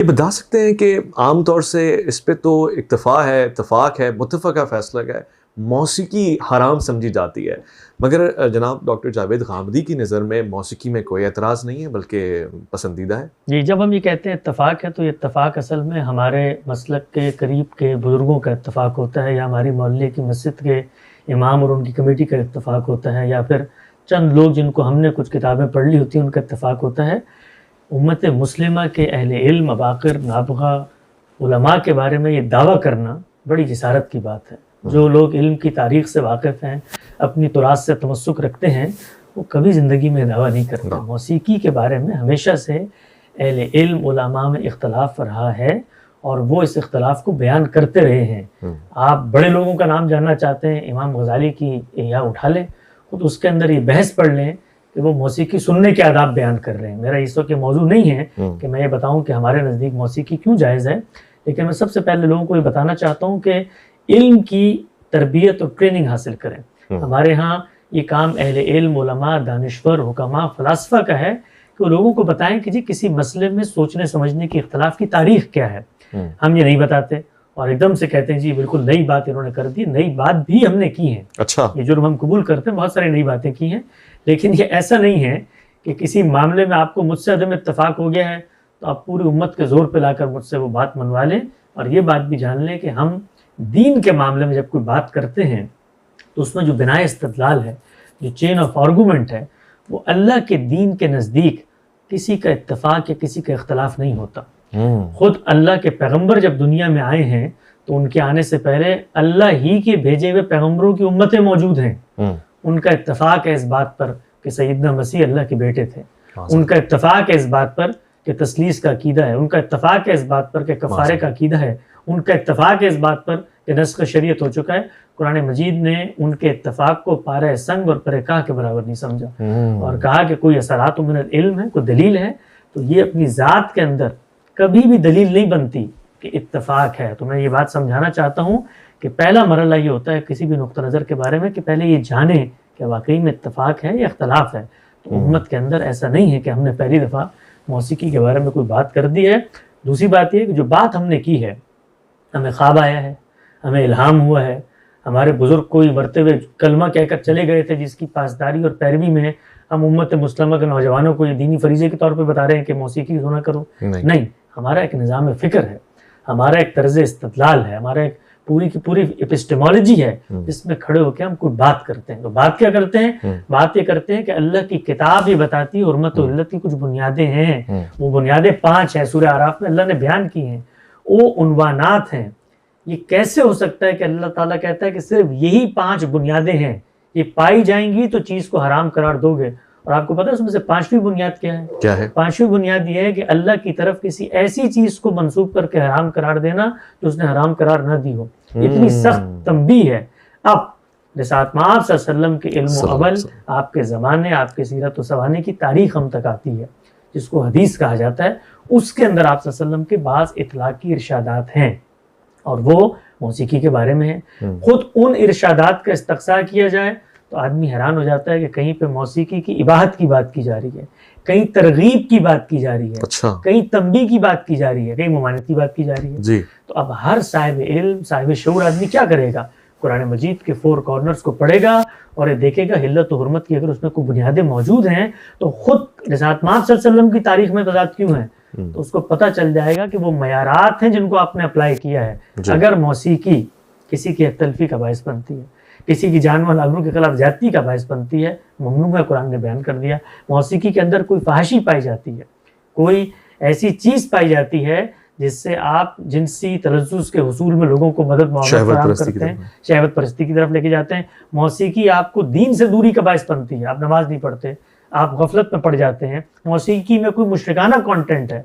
یہ بتا سکتے ہیں کہ عام طور سے اس پہ تو اتفاق ہے متفقہ فیصلہ ہے، موسیقی حرام سمجھی جاتی ہے، مگر جناب ڈاکٹر جاوید غامدی کی نظر میں موسیقی میں کوئی اعتراض نہیں ہے بلکہ پسندیدہ ہے۔ جی، جب ہم یہ کہتے ہیں اتفاق ہے تو یہ اتفاق اصل میں ہمارے مسلک کے قریب کے بزرگوں کا اتفاق ہوتا ہے، یا ہماری محلے کی مسجد کے امام اور ان کی کمیٹی کا اتفاق ہوتا ہے، یا پھر چند لوگ جن کو ہم نے کچھ کتابیں پڑھ لی ہوتی ہیں ان کا اتفاق ہوتا ہے۔ امت مسلمہ کے اہل علم، اباقر، نابغہ علماء کے بارے میں یہ دعویٰ کرنا بڑی جسارت کی بات ہے۔ جو لوگ علم کی تاریخ سے واقف ہیں، اپنی تراث سے تمسک رکھتے ہیں، وہ کبھی زندگی میں دعویٰ نہیں کرتے۔ موسیقی کے بارے میں ہمیشہ سے اہل علم علماء میں اختلاف رہا ہے اور وہ اس اختلاف کو بیان کرتے رہے ہیں۔ آپ بڑے لوگوں کا نام جاننا چاہتے ہیں، امام غزالی کی احیاء اٹھا لیں، خود اس کے اندر یہ بحث پڑھ لیں کہ وہ موسیقی سننے کے آداب بیان کر رہے ہیں۔ میرا اس وقت موضوع نہیں ہے کہ میں یہ بتاؤں کہ ہمارے نزدیک موسیقی کیوں جائز ہے، لیکن میں سب سے پہلے لوگوں کو یہ بتانا چاہتا ہوں کہ علم کی تربیت اور ٹریننگ حاصل کریں۔ ہمارے ہاں یہ کام اہل علم، علماء، دانشور، حکماء، فلاسفہ کا ہے کہ وہ لوگوں کو بتائیں کہ جی کسی مسئلے میں سوچنے سمجھنے کی اختلاف کی تاریخ کیا ہے۔ ہم یہ نہیں بتاتے اور ایک دم سے کہتے ہیں جی بالکل نئی بات انہوں نے کر دی۔ نئی بات بھی ہم نے کی ہے، اچھا، یہ جرم ہم قبول کرتے ہیں، بہت ساری نئی باتیں کی ہیں، لیکن یہ ایسا نہیں ہے کہ کسی معاملے میں آپ کو مجھ سے عدم اتفاق ہو گیا ہے تو آپ پوری امت کے زور پہ لا کر مجھ سے وہ بات منوا لیں۔ اور یہ بات بھی جان لیں کہ ہم دین کے معاملے میں جب کوئی بات کرتے ہیں تو اس میں جو بنائے استدلال ہے، جو چین آف آرگومنٹ ہے، وہ اللہ کے دین کے نزدیک کسی کا اتفاق یا کسی کا اختلاف نہیں ہوتا۔ خود اللہ کے پیغمبر جب دنیا میں آئے ہیں تو ان کے آنے سے پہلے اللہ ہی کے بھیجے ہوئے پیغمبروں کی امتیں موجود ہیں۔ ان کا اتفاق ہے اس بات پر کہ سیدنا مسیح اللہ کے بیٹے تھے، ان کا اتفاق ہے اس بات پر کہ تثلیث کا عقیدہ ہے، ان کا اتفاق ہے اس بات پر کہ کفارے کا عقیدہ ہے، ان کا اتفاق ہے اس بات پر کہ نسخ شریعت ہو چکا ہے۔ قرآن مجید نے ان کے اتفاق کو پارہ سنگ اور پرہ کاہ کے برابر نہیں سمجھا اور کہا کہ کوئی اثرات من العلم ہے، کوئی دلیل ہے، تو یہ اپنی ذات کے اندر کبھی بھی دلیل نہیں بنتی کہ اتفاق ہے۔ تو میں یہ بات سمجھانا چاہتا ہوں کہ پہلا مرحلہ یہ ہوتا ہے کسی بھی نقطہ نظر کے بارے میں کہ پہلے یہ جانیں کہ واقعی میں اتفاق ہے یا اختلاف ہے۔ تو امت کے اندر ایسا نہیں ہے کہ ہم نے پہلی دفعہ موسیقی کے بارے میں کوئی بات کر دی ہے۔ دوسری بات یہ ہے کہ جو بات ہم نے کی ہے، ہمیں خواب آیا ہے، ہمیں الہام ہوا ہے، ہمارے بزرگ کوئی مرتے ہوئے کلمہ کہہ کر چلے گئے تھے جس کی پاسداری اور پیروی میں ہم امت مسلمہ کے نوجوانوں کو یہ دینی فریضے کے طور پہ بتا رہے ہیں کہ موسیقی سنا کرو، نہیں۔ ہمارا ایک نظام فکر ہے، ہمارا ایک طرز استدلال ہے، ہمارا ایک پوری کی پوری اپسٹمالوجی ہے جس میں کھڑے ہو کے ہم کوئی بات کرتے ہیں۔ تو بات کیا کرتے ہیں؟ بات یہ کرتے ہیں کہ اللہ کی کتاب یہ بتاتی ہے حرمت و علت کی کچھ بنیادیں ہیں، وہ بنیادیں 5 ہیں، سورہ اعراف میں اللہ نے بیان کی ہیں، وہ عنوانات ہیں۔ یہ کیسے ہو سکتا ہے کہ اللہ تعالیٰ کہتا ہے کہ صرف یہی 5 بنیادیں ہیں، یہ پائی جائیں گی تو چیز کو حرام قرار دو گے؟ اور آپ کو پتہ ہے اس میں سے 5ویں بنیاد کیا ہے؟ 5ویں بنیاد یہ ہے کہ اللہ کی طرف کسی ایسی چیز کو منسوب کر کے حرام قرار دینا جو اس نے حرام قرار نہ دی ہو۔ اتنی سخت تنبیہ ہے۔ اب رسالت مآب صلی اللہ علیہ وسلم کے علم و عمل، آپ کے زمانے، آپ کے سیرت و سوانے کی تاریخ ہم تک آتی ہے جس کو حدیث کہا جاتا ہے، اس کے اندر آپ صلی اللہ علیہ وسلم کے بعض اطلاقی ارشادات ہیں اور وہ موسیقی کے بارے میں ہیں۔ خود ان ارشادات کا استقصاء کیا جائے تو آدمی حیران ہو جاتا ہے کہ کہیں پہ موسیقی کی اباحت کی بات کی جا رہی ہے، کہیں ترغیب کی بات کی جا رہی ہے، کہیں تنبیہ کی بات کی جا رہی ہے، کہیں ممانعت کی بات کی جا رہی ہے۔ تو اب ہر صاحب علم، صاحب شعور آدمی کیا کرے گا؟ قرآن مجید کے 4 کارنرز کو پڑھے گا اور یہ دیکھے گا حلت و حرمت کی اگر اس میں کوئی بنیادیں موجود ہیں تو خود رسالت مآب صلی اللہ علیہ وسلم کی تاریخ میں تضاد کیوں ہیں، تو اس کو پتہ چل جائے گا کہ وہ معیارات ہیں جن کو آپ نے اپلائی کیا ہے۔ اگر موسیقی کسی کی تلفی کا باعث بنتی ہے، کسی کی جان مال آبرو کے خلاف زیادتی کا باعث بنتی ہے، ممنوع ہے، قرآن نے بیان کر دیا۔ موسیقی کے اندر کوئی فحاشی پائی جاتی ہے، کوئی ایسی چیز پائی جاتی ہے جس سے آپ جنسی تلذذ کے حصول میں لوگوں کو مدد معاونت فراہم کرتے ہیں، شہوت پرستی کی طرف لے کے جاتے ہیں۔ موسیقی آپ کو دین سے دوری کا باعث بنتی ہے، آپ نماز نہیں پڑھتے، آپ غفلت میں پڑ جاتے ہیں، موسیقی میں کوئی مشرکانہ کانٹینٹ ہے،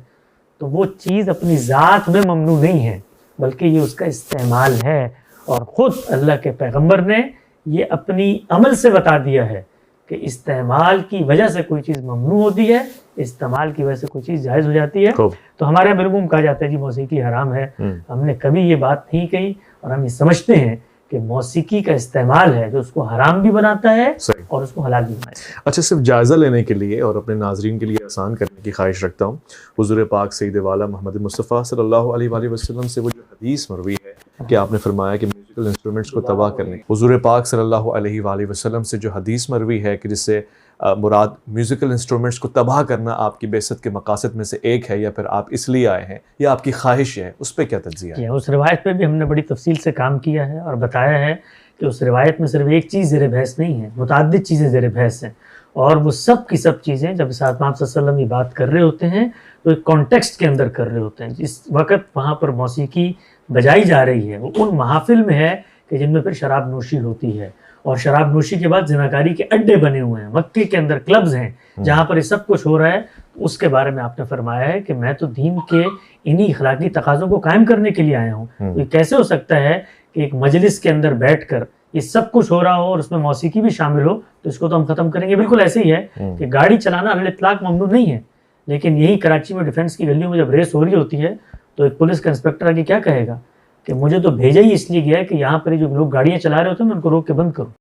تو وہ چیز اپنی ذات میں ممنوع نہیں ہے بلکہ یہ اس کا استعمال ہے۔ اور خود اللہ کے پیغمبر نے یہ اپنی عمل سے بتا دیا ہے کہ استعمال کی وجہ سے کوئی چیز ممنوع ہوتی ہے، استعمال کی وجہ سے کوئی چیز جائز ہو جاتی ہے۔ تو ہمارے بالعموم کہا جاتا ہے جی موسیقی حرام ہے، ہم نے کبھی یہ بات نہیں کہی اور ہم یہ سمجھتے ہیں کہ موسیقی کا استعمال ہے جو اس کو حرام بھی بناتا ہے صحیح. اور اس کو حلال بھی بناتا ہے. اچھا، صرف جائزہ لینے کے لیے اور اپنے ناظرین کے لیے آسان کرنے کی خواہش رکھتا ہوں. حضور پاک سید والا محمد مصطفیٰ صلی اللہ علیہ وآلہ وسلم سے وہ جو حدیث مروی ہے کہ آپ نے فرمایا کہ میوزیکل انسٹرومنٹس کو تباہ کرنے، حضور پاک صلی اللہ علیہ وآلہ وسلم سے جو حدیث مروی ہے کہ جس سے مراد میوزیکل انسٹرومنٹس کو تباہ کرنا آپ کی بعثت کے مقاصد میں سے ایک ہے، یا پھر آپ اس لیے آئے ہیں یا آپ کی خواہش ہے، اس پہ کیا تجزیہ ہے؟ اس روایت پہ بھی ہم نے بڑی تفصیل سے کام کیا ہے اور بتایا ہے کہ اس روایت میں صرف ایک چیز زیر بحث نہیں ہے، متعدد چیزیں زیر بحث ہیں، اور وہ سب کی سب چیزیں جب ساتھ آپ صلی اللہ علیہ وسلم یہ بات کر رہے ہوتے ہیں تو ایک کانٹیکسٹ کے اندر کر رہے ہوتے ہیں. جس وقت وہاں پر موسیقی بجائی جا رہی ہے وہ ان محافل میں ہے کہ جن میں پھر شراب نوشی ہوتی ہے، اور شراب نوشی کے بعد زناکاری کے اڈے بنے ہوئے ہیں، مکے کے اندر کلبز ہیں جہاں پر یہ سب کچھ ہو رہا ہے. اس کے بارے میں آپ نے فرمایا ہے کہ میں تو دین کے انہی اخلاقی تقاضوں کو قائم کرنے کے لیے آیا ہوں. یہ کیسے ہو سکتا ہے کہ ایک مجلس کے اندر بیٹھ کر یہ سب کچھ ہو رہا ہو اور اس میں موسیقی بھی شامل ہو، تو اس کو تو ہم ختم کریں گے. بالکل ایسے ہی ہے کہ گاڑی چلانا علی الاطلاق ممنوع نہیں ہے، لیکن یہی کراچی میں ڈیفینس کی گلیوں میں جب ریس ہو رہی ہوتی ہے تو ایک پولیس کا انسپکٹر آگے کیا کہے گا کہ مجھے تو بھیجا ہی اس لیے گیا ہے کہ یہاں پر جو لوگ گاڑیاں چلا رہے ہوتے ہیں میں ان کو روک کے بند کروں.